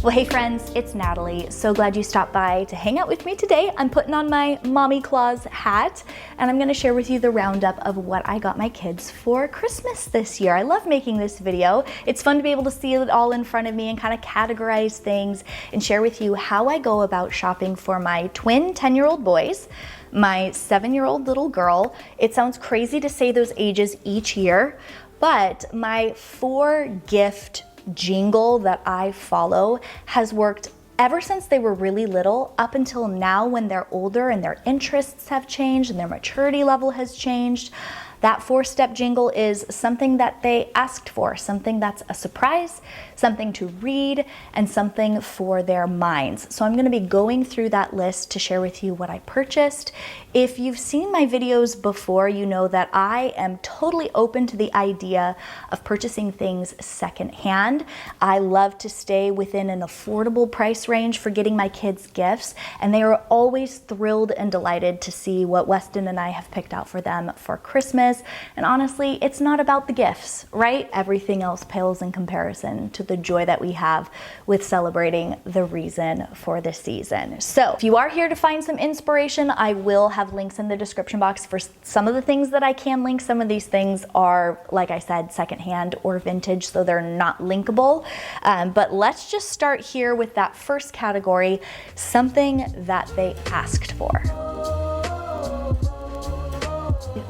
Well, hey friends, it's Natalie. So glad you stopped by to hang out with me today. I'm putting on my Mommy Claus hat and I'm gonna share with you the roundup of what I got my kids for Christmas this year. I love making this video. It's fun to be able to see it all in front of me and kind of categorize things and share with you how I go about shopping for my twin 10-year-old boys, my 7-year-old little girl. It sounds crazy to say those ages each year, but my 4-gift jingle that I follow has worked ever since they were really little up until now when they're older and their interests have changed and their maturity level has changed. That 4-step jingle is something that they asked for, something that's a surprise, something to read, and something for their minds. So I'm going to be going through that list to share with you what I purchased. If you've seen my videos before, you know that I am totally open to the idea of purchasing things secondhand. I love to stay within an affordable price range for getting my kids gifts, and they are always thrilled and delighted to see what Weston and I have picked out for them for Christmas. And honestly, it's not about the gifts, right? Everything else pales in comparison to the joy that we have with celebrating the reason for the season. So if you are here to find some inspiration, I will have links in the description box for some of the things that I can link. Some of these things are, like I said, secondhand or vintage, so they're not linkable. But let's just start here with that first category, something that they asked for.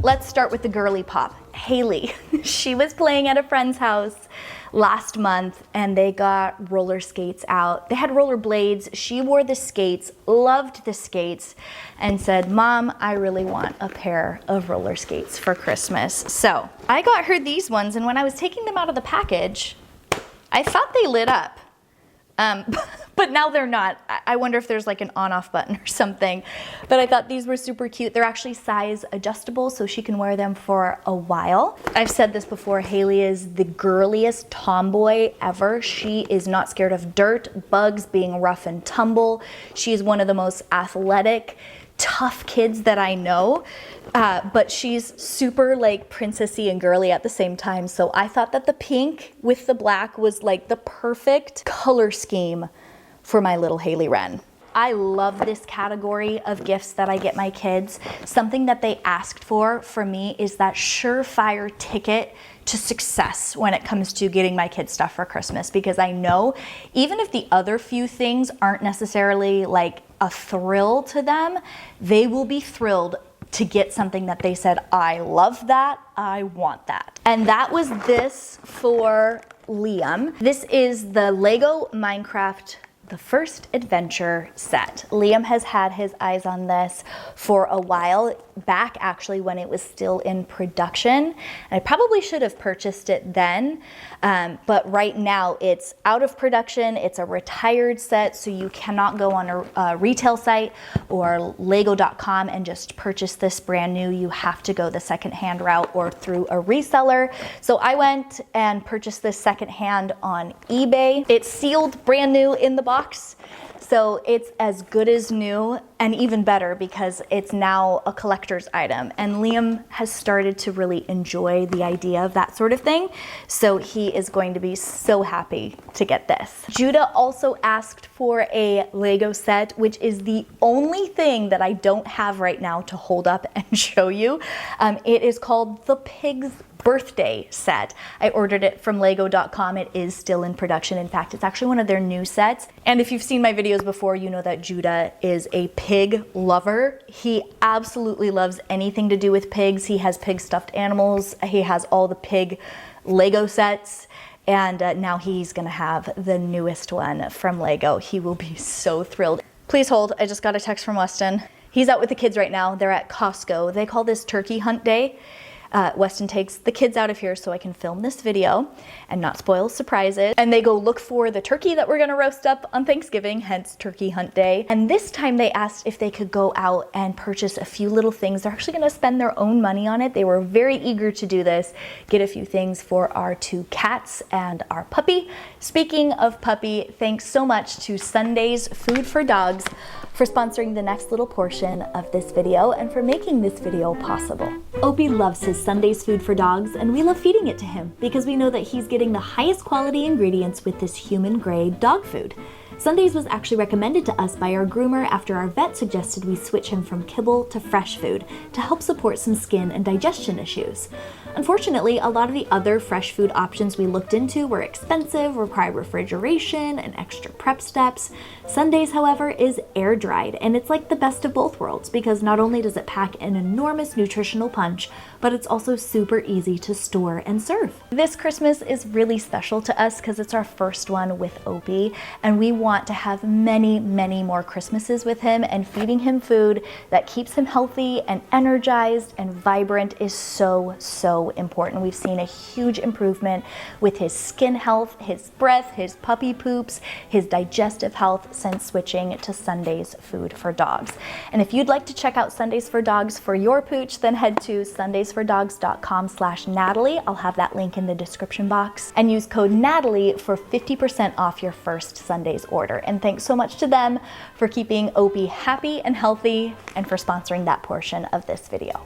Let's start with the girly pop, Haley. She was playing at a friend's house last month and they got roller skates out. They had roller blades. She wore the skates, loved the skates, and said, "Mom, I really want a pair of roller skates for Christmas." So I got her these ones, and when I was taking them out of the package, I thought they lit up. But now they're not. I wonder if there's like an on-off button or something. But I thought these were super cute. They're actually size adjustable, so she can wear them for a while. I've said this before, Haley is the girliest tomboy ever. She is not scared of dirt, bugs, being rough and tumble. She is one of the most athletic, tough kids that I know, but she's super like princessy and girly at the same time. So I thought that the pink with the black was like the perfect color scheme for my little Haley Wren. I love this category of gifts that I get my kids. Something that they asked for me is that surefire ticket to success when it comes to getting my kids stuff for Christmas, because I know even if the other few things aren't necessarily like a thrill to them, they will be thrilled to get something that they said, "I love that, I want that." And that was this for Liam. This is the Lego Minecraft The First Adventure set. Liam has had his eyes on this for a while, back actually when it was still in production. I probably should have purchased it then, but right now it's out of production. It's a retired set, so you cannot go on a retail site or lego.com and just purchase this brand new. You have to go the secondhand route or through a reseller. So I went and purchased this secondhand on eBay. It's sealed brand new in the box. So it's as good as new, and even better because it's now a collector's item. And Liam has started to really enjoy the idea of that sort of thing. So he is going to be so happy to get this. Judah also asked for a Lego set, which is the only thing that I don't have right now to hold up and show you. It is called the Pig's Birthday set. I ordered it from lego.com. It is still in production. In fact, it's actually one of their new sets. And if you've seen my videos before, you know that Judah is a pig lover. He absolutely loves anything to do with pigs. He has pig stuffed animals. He has all the pig Lego sets. And now he's gonna have the newest one from Lego. He will be so thrilled. Please hold, I just got a text from Weston. He's out with the kids right now. They're at Costco. They call this Turkey Hunt Day. Weston takes the kids out of here so I can film this video and not spoil surprises. And they go look for the turkey that we're gonna roast up on Thanksgiving, hence Turkey Hunt Day. And this time they asked if they could go out and purchase a few little things. They're actually gonna spend their own money on it. They were very eager to do this, get a few things for our 2 cats and our puppy. Speaking of puppy, thanks so much to Sunday's Food for Dogs for sponsoring the next little portion of this video and for making this video possible. Opie loves his Sunday's Food for Dogs, and we love feeding it to him because we know that he's getting the highest quality ingredients with this human-grade dog food. Sundays was actually recommended to us by our groomer after our vet suggested we switch him from kibble to fresh food to help support some skin and digestion issues. Unfortunately, a lot of the other fresh food options we looked into were expensive, required refrigeration, and extra prep steps. Sundays, however, is air dried, and it's like the best of both worlds because not only does it pack an enormous nutritional punch, but it's also super easy to store and serve. This Christmas is really special to us because it's our first one with Opie, and we want to have many, many more Christmases with him, and feeding him food that keeps him healthy and energized and vibrant is so important. We've seen a huge improvement with his skin health, his breath, his puppy poops, his digestive health since switching to Sundays Food for Dogs. And if you'd like to check out Sundays for Dogs for your pooch, then head to sundaysfordogs.com/Natalie. I'll have that link in the description box, and use code Natalie for 50% off your first Sundays order. And thanks so much to them for keeping Opie happy and healthy and for sponsoring that portion of this video.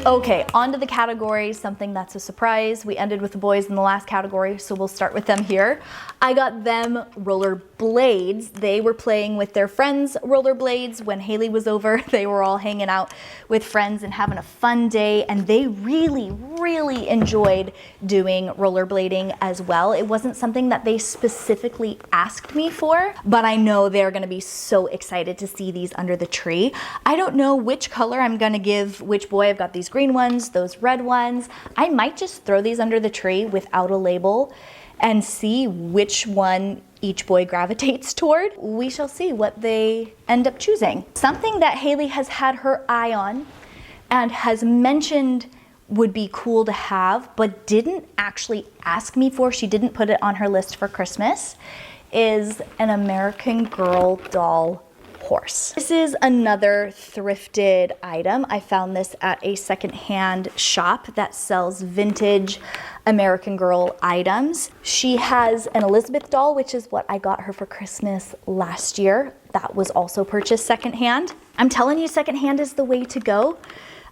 Okay, on to the category, something that's a surprise. We ended with the boys in the last category, so we'll start with them here. I got them roller blades. They were playing with their friends' roller blades. When Haley was over, they were all hanging out with friends and having a fun day, and they really enjoyed doing rollerblading as well. It wasn't something that they specifically asked me for, but I know they're gonna be so excited to see these under the tree. I don't know which color I'm gonna give which boy. I've got these green ones, those red ones. I might just throw these under the tree without a label and see which one each boy gravitates toward. We shall see what they end up choosing. Something that Haley has had her eye on and has mentioned would be cool to have, but didn't actually ask me for, she didn't put it on her list for Christmas, is an American Girl doll horse. This is another thrifted item. I found this at a secondhand shop that sells vintage American Girl items. She has an Elizabeth doll, which is what I got her for Christmas last year. That was also purchased secondhand. I'm telling you, secondhand is the way to go.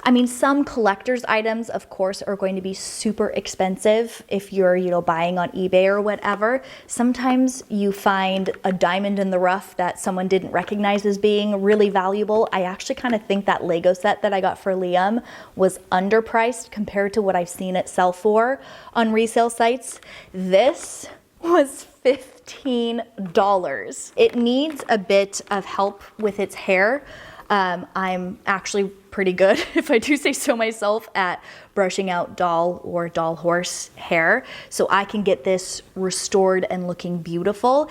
I mean, some collector's items, of course, are going to be super expensive if you're, buying on eBay or whatever. Sometimes you find a diamond in the rough that someone didn't recognize as being really valuable. I actually kind of think that Lego set that I got for Liam was underpriced compared to what I've seen it sell for on resale sites. This was $15. It needs a bit of help with its hair. I'm actually pretty good, if I do say so myself, at brushing out doll or doll horse hair, so I can get this restored and looking beautiful.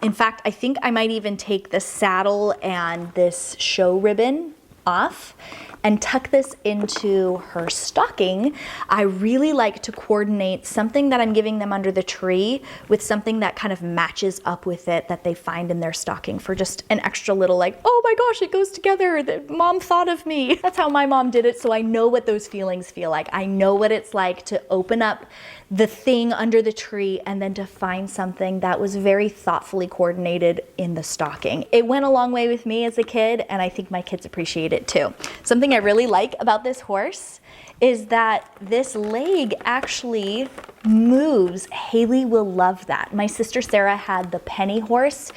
In fact, I think I might even take the saddle and this show ribbon off and tuck this into her stocking. I really like to coordinate something that I'm giving them under the tree with something that kind of matches up with it that they find in their stocking for just an extra little oh my gosh, it goes together. Mom thought of me. That's how my mom did it, so I know what those feelings feel like. I know what it's like to open up the thing under the tree and then to find something that was very thoughtfully coordinated in the stocking. It went a long way with me as a kid, and I think my kids appreciate it too. Something I really like about this horse is that this leg actually moves. Haley will love that. My sister Sarah had the Penny horse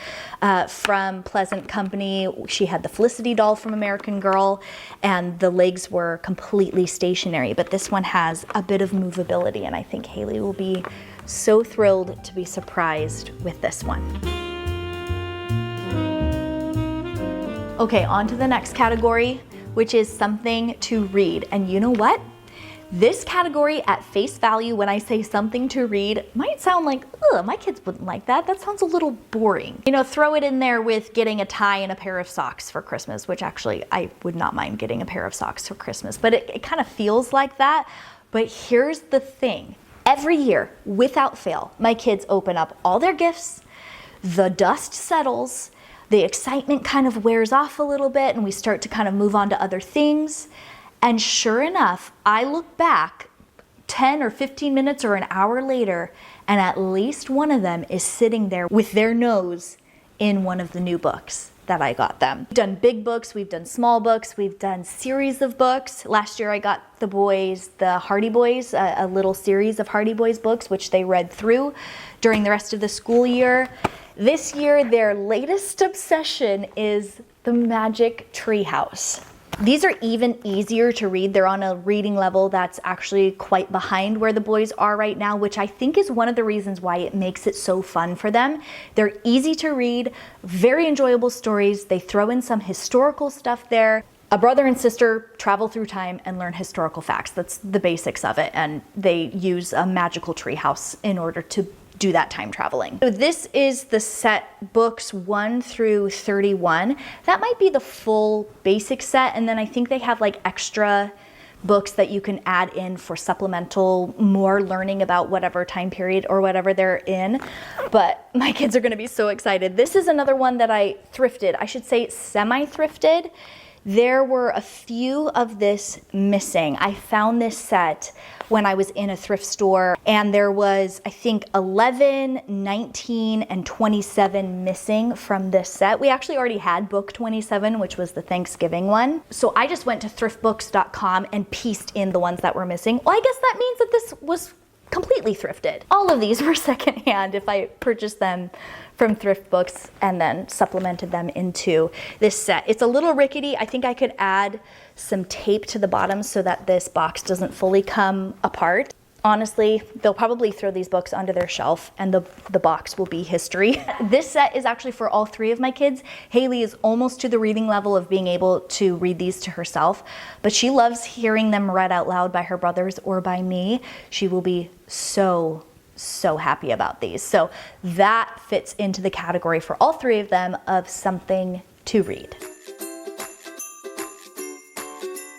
from Pleasant Company. She had the Felicity doll from American Girl, and the legs were completely stationary, but this one has a bit of movability, and I think Haley will be so thrilled to be surprised with this one. Okay, on to the next category, which is something to read. And you know what? This category at face value, when I say something to read, might sound like, ugh, my kids wouldn't like that. That sounds a little boring. Throw it in there with getting a tie and a pair of socks for Christmas, which actually I would not mind getting a pair of socks for Christmas, but it kind of feels like that. But here's the thing. Every year, without fail, my kids open up all their gifts, the dust settles, the excitement kind of wears off a little bit, and we start to kind of move on to other things. And sure enough, I look back 10 or 15 minutes or an hour later, and at least one of them is sitting there with their nose in one of the new books. that I got them. We've done big books, we've done small books, we've done series of books. Last year I got the boys the Hardy Boys, a little series of Hardy Boys books, which they read through during the rest of the school year. This year, their latest obsession is the Magic Tree House. These are even easier to read. They're on a reading level that's actually quite behind where the boys are right now, which I think is one of the reasons why it makes it so fun for them. They're easy to read, very enjoyable stories. They throw in some historical stuff there. A brother and sister travel through time and learn historical facts. That's the basics of it. And they use a magical tree house in order to do that time traveling. So this is the set books 1 through 31. That might be the full basic set, and then I think they have like extra books that you can add in for supplemental, more learning about whatever time period or whatever they're in. But my kids are gonna be so excited. This is another one that I thrifted. I should say semi-thrifted. There were a few of this missing. I found this set when I was in a thrift store, and there was, I think, 11, 19, and 27 missing from this set. We actually already had book 27, which was the Thanksgiving one. So I just went to thriftbooks.com and pieced in the ones that were missing. Well, I guess that means that this was completely thrifted. All of these were secondhand if I purchased them from thrift books and then supplemented them into this set. It's a little rickety. I think I could add some tape to the bottom so that this box doesn't fully come apart. Honestly, they'll probably throw these books onto their shelf and the box will be history. This set is actually for all 3 of my kids. Haley is almost to the reading level of being able to read these to herself, but she loves hearing them read out loud by her brothers or by me. She will be so happy about these. So that fits into the category for all 3 of them of something to read.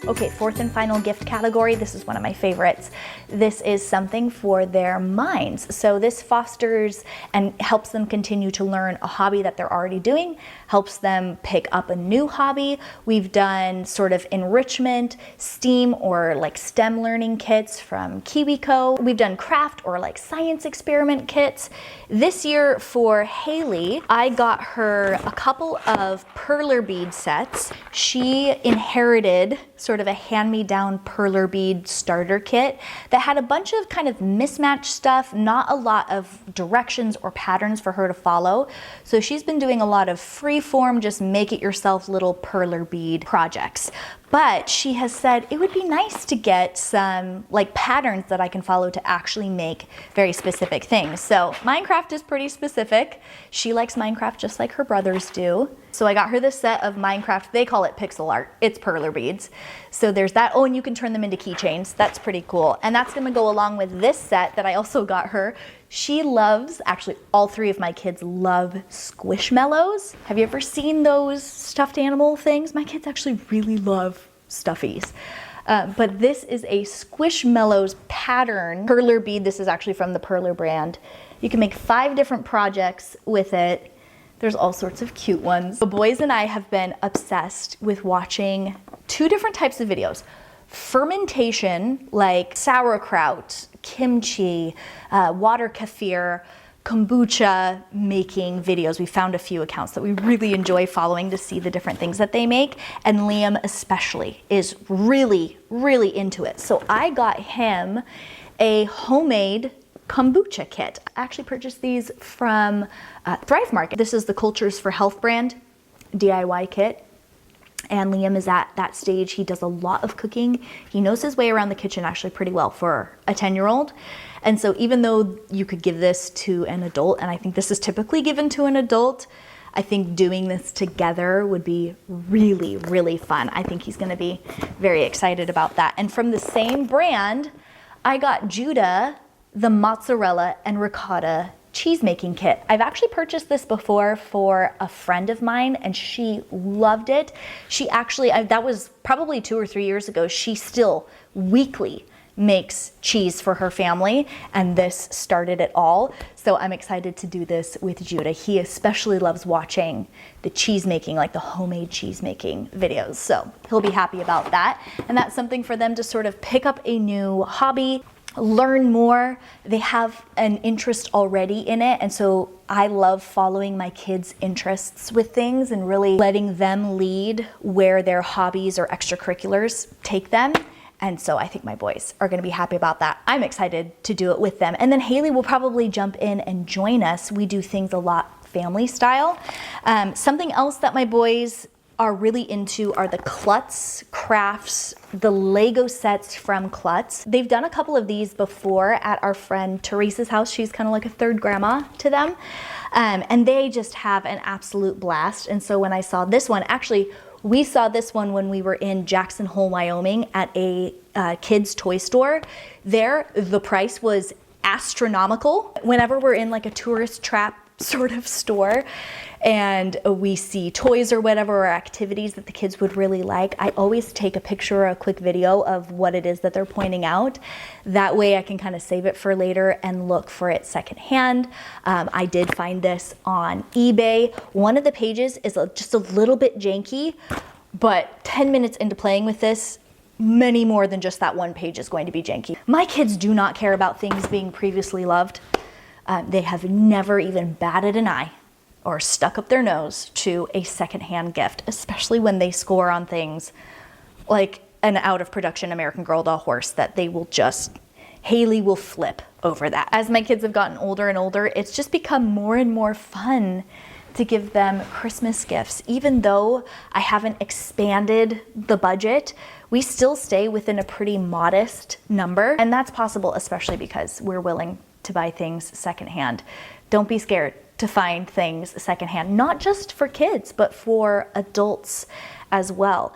Okay, 4th and final gift category. This is one of my favorites. This is something for their minds. So this fosters and helps them continue to learn a hobby that they're already doing, helps them pick up a new hobby. We've done sort of enrichment, STEAM or like STEM learning kits from KiwiCo. We've done craft or like science experiment kits. This year for Haley, I got her a couple of perler bead sets. She inherited sort of a hand-me-down perler bead starter kit that had a bunch of kind of mismatched stuff, not a lot of directions or patterns for her to follow. So she's been doing a lot of free-form, just make it yourself little perler bead projects. But she has said it would be nice to get some like patterns that I can follow to actually make very specific things. So Minecraft is pretty specific. She likes Minecraft just like her brothers do. So I got her this set of Minecraft, they call it pixel art. It's perler beads. So there's that. Oh, and you can turn them into keychains. That's pretty cool. And that's gonna go along with this set that I also got her. She loves, actually all 3 of my kids love Squishmallows. Have you ever seen those stuffed animal things? My kids actually really love stuffies. But this is a Squishmallows pattern perler bead. This is actually from the Perler brand. You can make 5 different projects with it. There's all sorts of cute ones. The boys and I have been obsessed with watching 2 different types of videos. Fermentation, like sauerkraut, kimchi, water kefir, kombucha making videos. We found a few accounts that we really enjoy following to see the different things that they make. And Liam especially is really into it. So I got him a homemade kombucha kit. I actually purchased these from Thrive Market. This is the Cultures for Health brand DIY kit. And Liam is at that stage. He does a lot of cooking. He knows his way around the kitchen actually pretty well for a 10-year-old. And so even though you could give this to an adult, and I think this is typically given to an adult, I think doing this together would be really fun. I think he's gonna be very excited about that. And from the same brand, I got Judah the mozzarella and ricotta cheese making kit. I've actually purchased this before for a friend of mine and she loved it. She actually, that was probably 2 or 3 years ago, she still weekly makes cheese for her family and this started it all. So I'm excited to do this with Judah. He especially loves watching the cheese making, like the homemade cheese making videos. So he'll be happy about that. And that's something for them to sort of pick up a new hobby. learn more. They have an interest already in it, and so I love following my kids' interests with things and really letting them lead where their hobbies or extracurriculars take them. And so I think my boys are gonna be happy about that. I'm excited to do it with them. And then Haley will probably jump in and join us. We do things a lot family style. Something else that my boys are really into are the Klutz crafts, the Lego sets from Klutz. They've done a couple of these before at our friend Teresa's house. She's kind of like a third grandma to them. And they just have an absolute blast. And so when I saw this one, actually, we saw this one when we were in Jackson Hole, Wyoming at a kids' toy store. There, the price was astronomical. Whenever we're in like a tourist trap sort of store and we see toys or whatever or activities that the kids would really like, I always take a picture or a quick video of what it is that they're pointing out. That way I can kind of save it for later and look for it secondhand. I did find this on eBay. One of the pages is just a little bit janky, but 10 minutes into playing with this, many more than just that one page is going to be janky. My kids do not care about things being previously loved. They have never even batted an eye or stuck up their nose to a secondhand gift, especially when they score on things like an out of production American Girl doll horse that they will just, Haley will flip over that. As my kids have gotten older and older, it's just become more and more fun to give them Christmas gifts. Even though I haven't expanded the budget, we still stay within a pretty modest number. And that's possible, especially because we're willing to buy things secondhand. Don't be scared to find things secondhand, not just for kids, but for adults as well.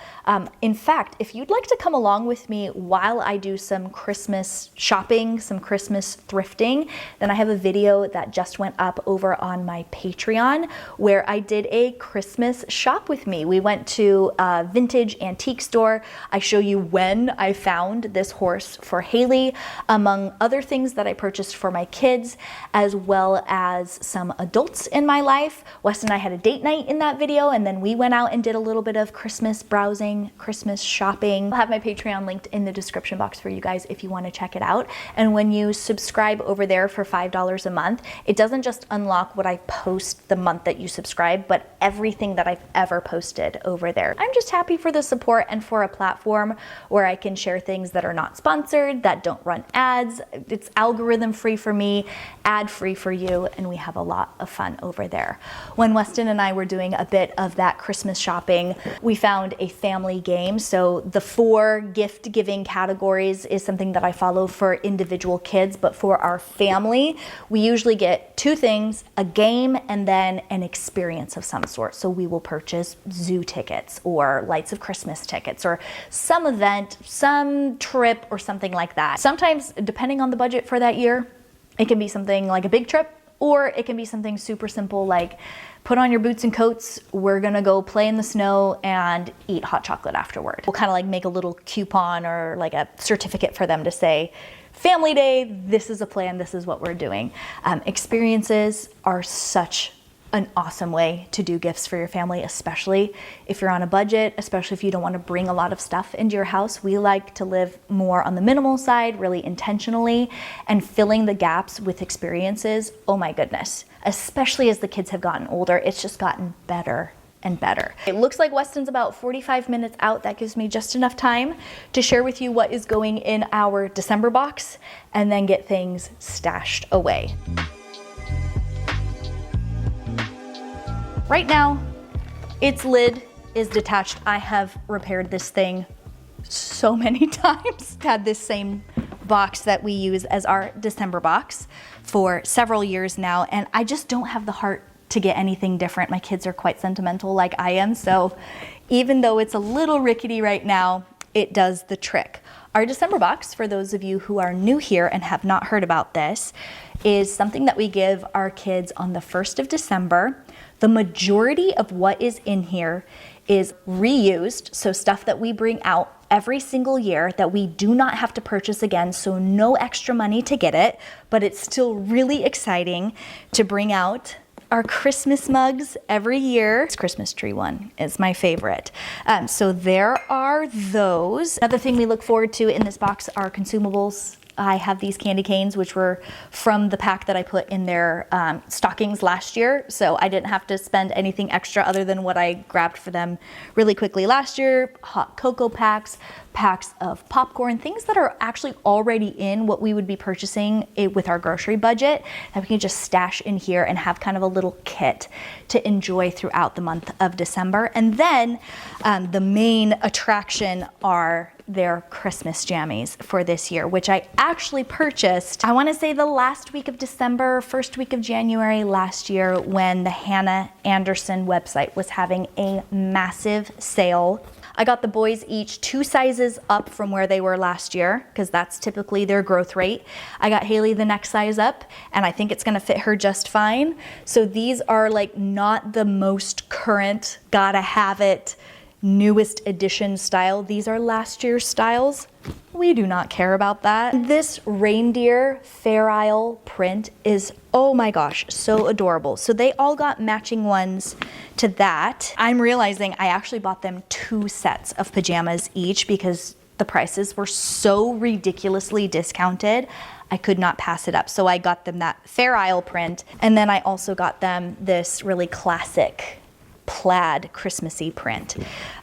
In fact, if you'd like to come along with me while I do some Christmas shopping, some Christmas thrifting, then I have a video that just went up over on my Patreon where I did a Christmas shop with me. We went to a vintage antique store. I show you when I found this horse for Haley, among other things that I purchased for my kids, as well as some adults in my life. Wes and I had a date night in that video, and then we went out and did a little bit of Christmas browsing, Christmas shopping. I'll have my Patreon linked in the description box for you guys if you want to check it out. And when you subscribe over there for $5 a month, it doesn't just unlock what I post the month that you subscribe, but everything that I've ever posted over there. I'm just happy for the support and for a platform where I can share things that are not sponsored, that don't run ads. It's algorithm free for me, ad free for you, and we have a lot of fun over there. When Weston and I were doing a bit of that Christmas shopping, we found a family game. So the 4 gift giving categories is something that I follow for individual kids, but for our family, we usually get 2 things, a game and then an experience of some sort. So we will purchase zoo tickets or Lights of Christmas tickets or some event, some trip or something like that. Sometimes, depending on the budget for that year, it can be something like a big trip, or it can be something super simple like put on your boots and coats, we're gonna go play in the snow and eat hot chocolate afterward. We'll kind of like make a little coupon or like a certificate for them to say, family day, this is a plan, this is what we're doing. Experiences are such an awesome way to do gifts for your family, especially if you're on a budget, especially if you don't want to bring a lot of stuff into your house. We like to live more on the minimal side, really intentionally, and filling the gaps with experiences. Oh my goodness. Especially as the kids have gotten older, it's just gotten better and better. It looks like Weston's about 45 minutes out. That gives me just enough time to share with you what is going in our December box and then get things stashed away. Right now, its lid is detached. I have repaired this thing so many times. Had this same box that we use as our December box for several years now, and I just don't have the heart to get anything different. My kids are quite sentimental like I am, so even though it's a little rickety right now, it does the trick. Our December box, for those of you who are new here and have not heard about this, is something that we give our kids on the 1st of December. The majority of what is in here is reused, so stuff that we bring out every single year that we do not have to purchase again, so no extra money to get it, but it's still really exciting to bring out our Christmas mugs every year. This Christmas tree one is my favorite. So there are those. Another thing we look forward to in this box are consumables I have these candy canes, which were from the pack that I put in their stockings last year. So I didn't have to spend anything extra other than what I grabbed for them really quickly last year. Hot cocoa packs, packs of popcorn, things that are actually already in what we would be purchasing with our grocery budget that we can just stash in here and have kind of a little kit to enjoy throughout the month of December. And then the main attraction are their Christmas jammies for this year, which I actually purchased, I want to say the last week of December, first week of January last year, when the Hannah Anderson website was having a massive sale. I got the boys each 2 sizes up from where they were last year, because that's typically their growth rate. I got Haley the next size up, and I think it's gonna fit her just fine. So these are like not the most current, gotta have it, newest edition style. These are last year's styles. We do not care about that. This reindeer Fair Isle print is, oh my gosh, so adorable. So they all got matching ones to that. I'm realizing I actually bought them 2 sets of pajamas each because the prices were so ridiculously discounted. I could not pass it up. So I got them that Fair Isle print, and then I also got them this really classic plaid Christmassy print.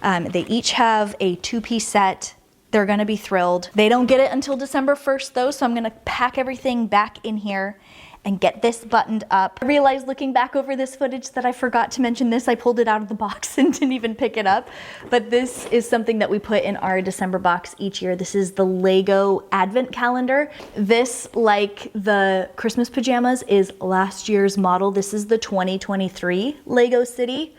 They each have a 2-piece set. They're gonna be thrilled. They don't get it until December 1st though, so I'm gonna pack everything back in here and get this buttoned up. I realized looking back over this footage that I forgot to mention this. I pulled it out of the box and didn't even pick it up. But this is something that we put in our December box each year. This is the Lego Advent Calendar. This, like the Christmas pajamas, is last year's model. This is the 2023 Lego City.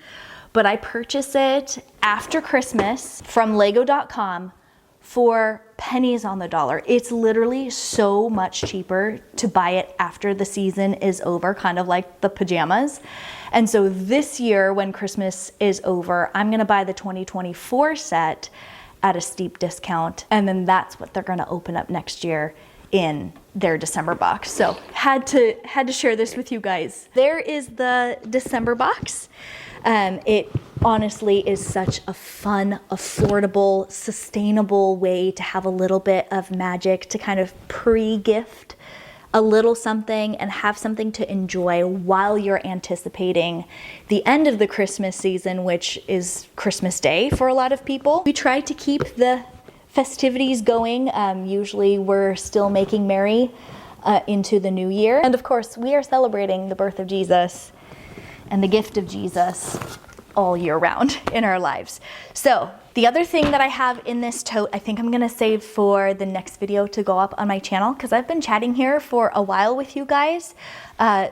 But I purchased it after Christmas from Lego.com for pennies on the dollar. It's literally so much cheaper to buy it after the season is over, kind of like the pajamas. And so this year, when Christmas is over, I'm gonna buy the 2024 set at a steep discount, and then that's what they're gonna open up next year in their December box. So had to share this with you guys. There is the December box. It honestly is such a fun, affordable, sustainable way to have a little bit of magic to kind of pre-gift a little something and have something to enjoy while you're anticipating the end of the Christmas season, which is Christmas Day for a lot of people. We try to keep the festivities going. Usually we're still making merry into the new year. And of course, we are celebrating the birth of Jesus and the gift of Jesus all year round in our lives. So the other thing that I have in this tote, I think I'm gonna save for the next video to go up on my channel, because I've been chatting here for a while with you guys.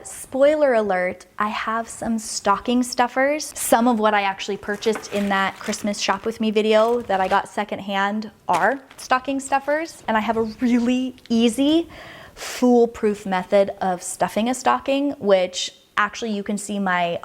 Spoiler alert, I have some stocking stuffers. Some of what I actually purchased in that Christmas shop with me video that I got secondhand are stocking stuffers, and I have a really easy, foolproof method of stuffing a stocking, which actually you can see my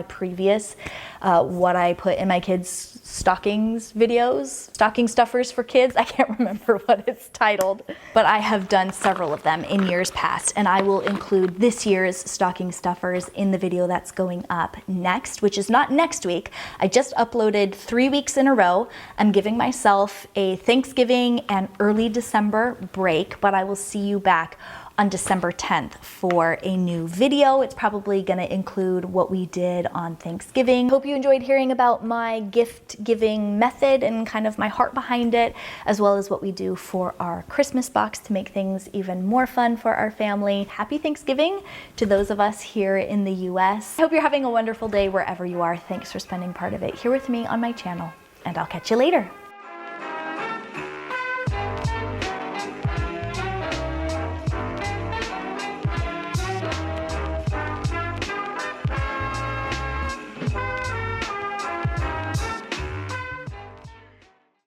previous, what I put in my kids' stockings videos, stocking stuffers for kids. I can't remember what it's titled, but I have done several of them in years past, and I will include this year's stocking stuffers in the video that's going up next, which is not next week. I just uploaded 3 weeks in a row. I'm giving myself a Thanksgiving and early December break, but I will see you back on December 10th for a new video. It's probably gonna include what we did on Thanksgiving. Hope you enjoyed hearing about my gift giving method and kind of my heart behind it, as well as what we do for our Christmas box to make things even more fun for our family. Happy Thanksgiving to those of us here in the US. I hope you're having a wonderful day wherever you are. Thanks for spending part of it here with me on my channel, and I'll catch you later.